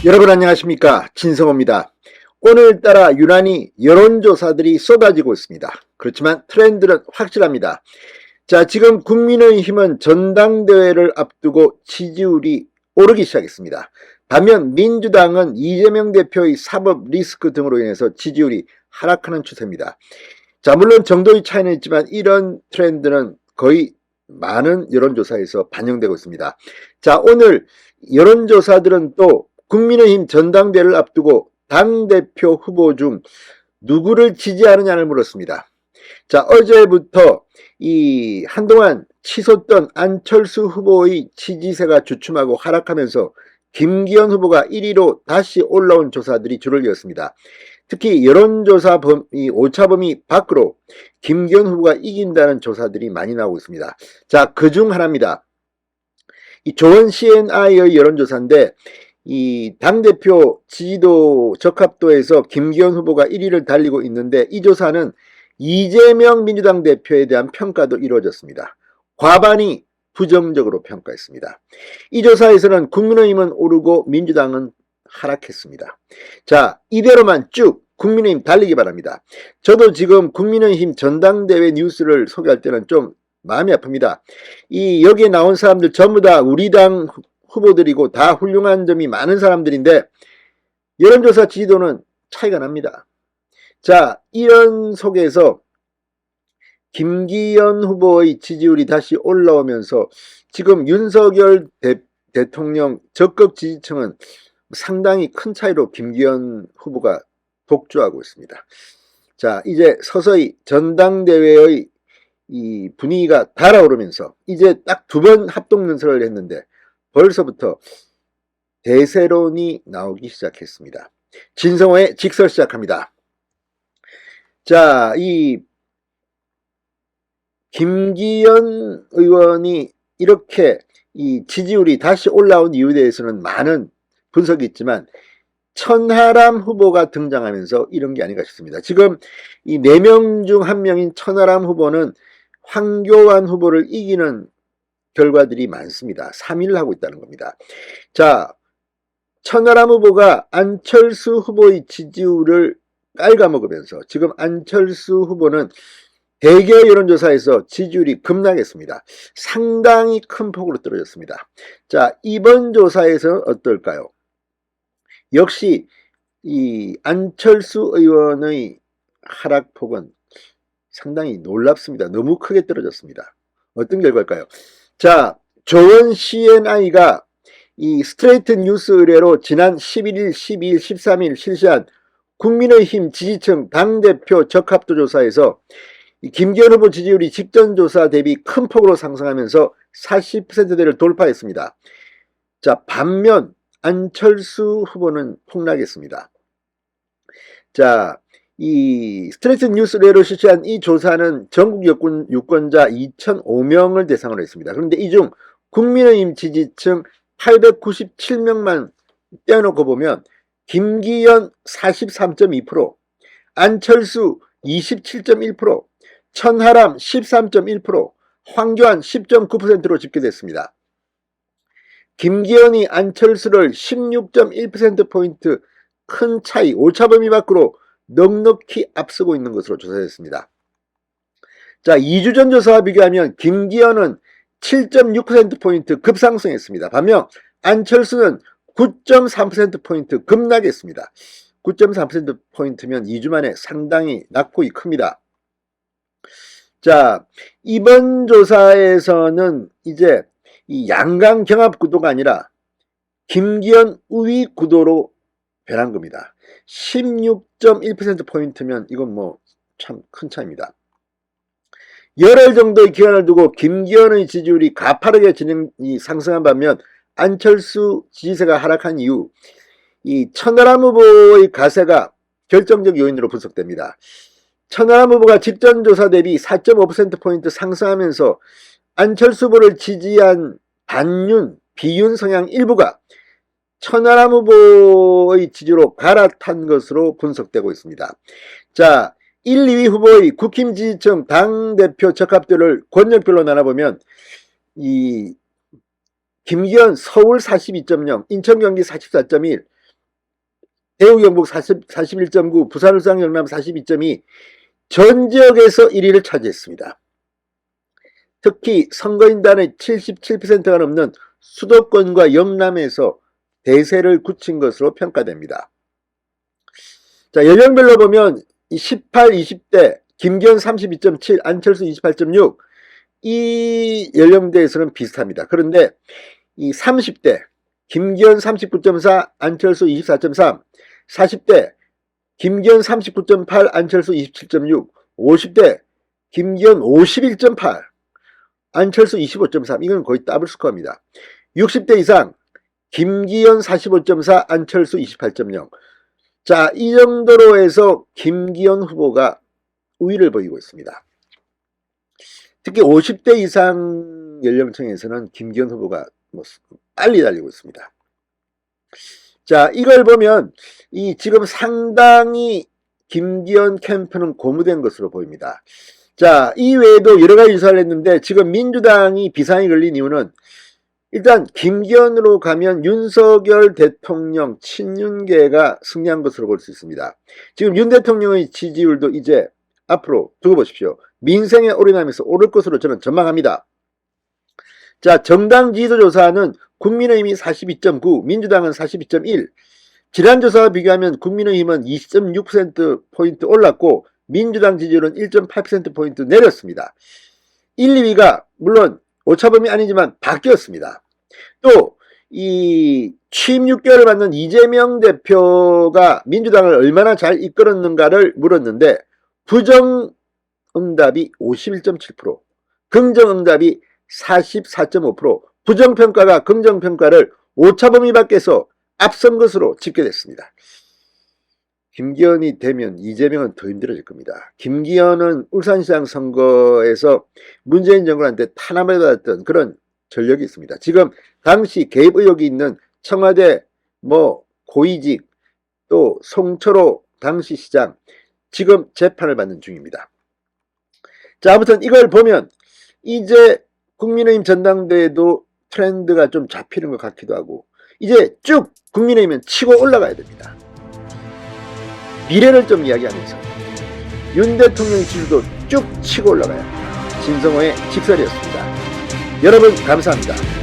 여러분 안녕하십니까, 진성호입니다. 오늘따라 유난히 여론조사들이 쏟아지고 있습니다. 그렇지만 트렌드는 확실합니다. 자, 지금 국민의힘은 전당대회를 앞두고 지지율이 오르기 시작했습니다. 반면 민주당은 이재명 대표의 사법 리스크 등으로 인해서 지지율이 하락하는 추세입니다. 자, 물론 정도의 차이는 있지만 이런 트렌드는 거의 많은 여론조사에서 반영되고 있습니다. 자, 오늘 여론조사들은 또 국민의힘 전당대회를 앞두고 당대표 후보 중 누구를 지지하느냐를 물었습니다. 자, 어제부터 한동안 치솟던 안철수 후보의 지지세가 주춤하고 하락하면서 김기현 후보가 1위로 다시 올라온 조사들이 줄을 이었습니다. 특히 여론조사 오차범위 밖으로 김기현 후보가 이긴다는 조사들이 많이 나오고 있습니다. 자, 그중 하나입니다. 이 조원 CNI의 여론조사인데 이 당대표 지지도 적합도에서 김기현 후보가 1위를 달리고 있는데 이 조사는 이재명 민주당 대표에 대한 평가도 이루어졌습니다. 과반이 부정적으로 평가했습니다. 이 조사에서는 국민의힘은 오르고 민주당은 하락했습니다. 자, 이대로만 쭉 국민의힘 달리기 바랍니다. 저도 지금 국민의힘 전당대회 뉴스를 소개할 때는 좀 마음이 아픕니다. 여기에 나온 사람들 전부 다 우리 당 후보들이고 다 훌륭한 점이 많은 사람들인데 여론조사 지지도는 차이가 납니다. 자, 이런 속에서 김기현 후보의 지지율이 다시 올라오면서 지금 윤석열 대통령 적극 지지층은 상당히 큰 차이로 김기현 후보가 독주하고 있습니다. 자, 이제 서서히 전당대회의 이 분위기가 달아오르면서 이제 딱 2번 합동연설을 했는데 벌써부터 대세론이 나오기 시작했습니다. 진성호의 직설 시작합니다. 자, 이 김기현 의원이 이렇게 이 지지율이 다시 올라온 이유에 대해서는 많은 분석이 있지만 천하람 후보가 등장하면서 이런 게 아닌가 싶습니다. 지금 이 4명 중 1명인 천하람 후보는 황교안 후보를 이기는 결과들이 많습니다. 3위를 하고 있다는 겁니다. 자, 천하람 후보가 안철수 후보의 지지율을 깔아먹으면서 지금 안철수 후보는 대개 여론조사에서 지지율이 급락했습니다. 상당히 큰 폭으로 떨어졌습니다. 자, 이번 조사에서는 어떨까요? 역시 이 안철수 의원의 하락폭은 상당히 놀랍습니다. 너무 크게 떨어졌습니다. 어떤 결과일까요? 자, 조원 CNI가 이 스트레이트 뉴스 의뢰로 지난 11일, 12일, 13일 실시한 국민의힘 지지층 당대표 적합도 조사에서 김기현 후보 지지율이 직전 조사 대비 큰 폭으로 상승하면서 40%대를 돌파했습니다. 자, 반면 안철수 후보는 폭락했습니다. 자, 이 스트레이트 뉴스 의뢰로 실시한 이 조사는 전국 유권자 2,005명을 대상으로 했습니다. 그런데 이 중 국민의힘 지지층 897명만 떼어놓고 보면 김기현 43.2%, 안철수 27.1%, 천하람 13.1%, 황교안 10.9%로 집계됐습니다. 김기현이 안철수를 16.1%포인트 큰 차이, 오차범위 밖으로 넉넉히 앞서고 있는 것으로 조사됐습니다. 자, 2주 전 조사와 비교하면 김기현은 7.6%포인트 급상승했습니다. 반면 안철수는 9.3%포인트 급락했습니다. 9.3%포인트면 2주 만에 상당히 낙폭이 큽니다. 자, 이번 조사에서는 이제 이 양강 경합 구도가 아니라 김기현 우위 구도로 변한 겁니다. 16.1%포인트면 이건 뭐 참 큰 차이입니다. 열흘 정도의 기간을 두고 김기현의 지지율이 가파르게 상승한 반면 안철수 지지세가 하락한 이유, 이 천하람 후보의 가세가 결정적 요인으로 분석됩니다. 천하람 후보가 직전 조사 대비 4.5%포인트 상승하면서 안철수 후보를 지지한 비윤 성향 일부가 천하람 후보의 지지로 갈아탄 것으로 분석되고 있습니다. 자, 1, 2위 후보의 국힘 지지층 당대표 적합도를 권역별로 나눠보면 이 김기현 서울 42.0, 인천 경기 44.1, 대구 경북 41.9, 부산 울산 경남 42.2 전 지역에서 1위를 차지했습니다. 특히 선거인단의 77%가 넘는 수도권과 영남에서 대세를 굳힌 것으로 평가됩니다. 자, 연령별로 보면 18, 20대 김기현 32.7, 안철수 28.6 이 연령대에서는 비슷합니다. 그런데 이 30대 김기현 39.4, 안철수 24.3, 40대 김기현 39.8, 안철수 27.6, 50대 김기현 51.8, 안철수 25.3 이건 거의 더블 스코어입니다. 60대 이상 김기현 45.4, 안철수 28.0. 자, 이 정도로 해서 김기현 후보가 우위를 보이고 있습니다. 특히 50대 이상 연령층에서는 김기현 후보가 빨리 달리고 있습니다. 자, 이걸 보면 지금 상당히 김기현 캠프는 고무된 것으로 보입니다. 자, 이 외에도 여러 가지 조사를 했는데 지금 민주당이 비상이 걸린 이유는 일단 김기현으로 가면 윤석열 대통령 친윤계가 승리한 것으로 볼 수 있습니다. 지금 윤 대통령의 지지율도 이제 앞으로 두고 보십시오. 민생에 올인하면서 오를 것으로 저는 전망합니다. 자, 정당 지지도 조사는 국민의힘이 42.9, 민주당은 42.1. 지난 조사와 비교하면 국민의힘은 20.6%포인트 올랐고 민주당 지지율은 1.8%포인트 내렸습니다. 1, 2위가 물론 오차범위 아니지만 바뀌었습니다. 또 이 취임 6개월을 맞는 이재명 대표가 민주당을 얼마나 잘 이끌었는가를 물었는데 부정응답이 51.7%, 긍정응답이 44.5%, 부정평가가 긍정평가를 오차범위 밖에서 앞선 것으로 집계됐습니다. 김기현이 되면 이재명은 더 힘들어질 겁니다. 김기현은 울산시장 선거에서 문재인 정권한테 탄압을 받았던 그런 전력이 있습니다. 지금 당시 개입 의혹이 있는 청와대 고위직 또 송철호 당시 시장 지금 재판을 받는 중입니다. 자, 아무튼 이걸 보면 이제 국민의힘 전당대회도 트렌드가 좀 잡히는 것 같기도 하고 이제 쭉 국민의힘은 치고 올라가야 됩니다. 미래를 좀 이야기하면서 윤 대통령 지지도 쭉 치고 올라가야 합니다. 진성호의 직설이었습니다. 여러분 감사합니다.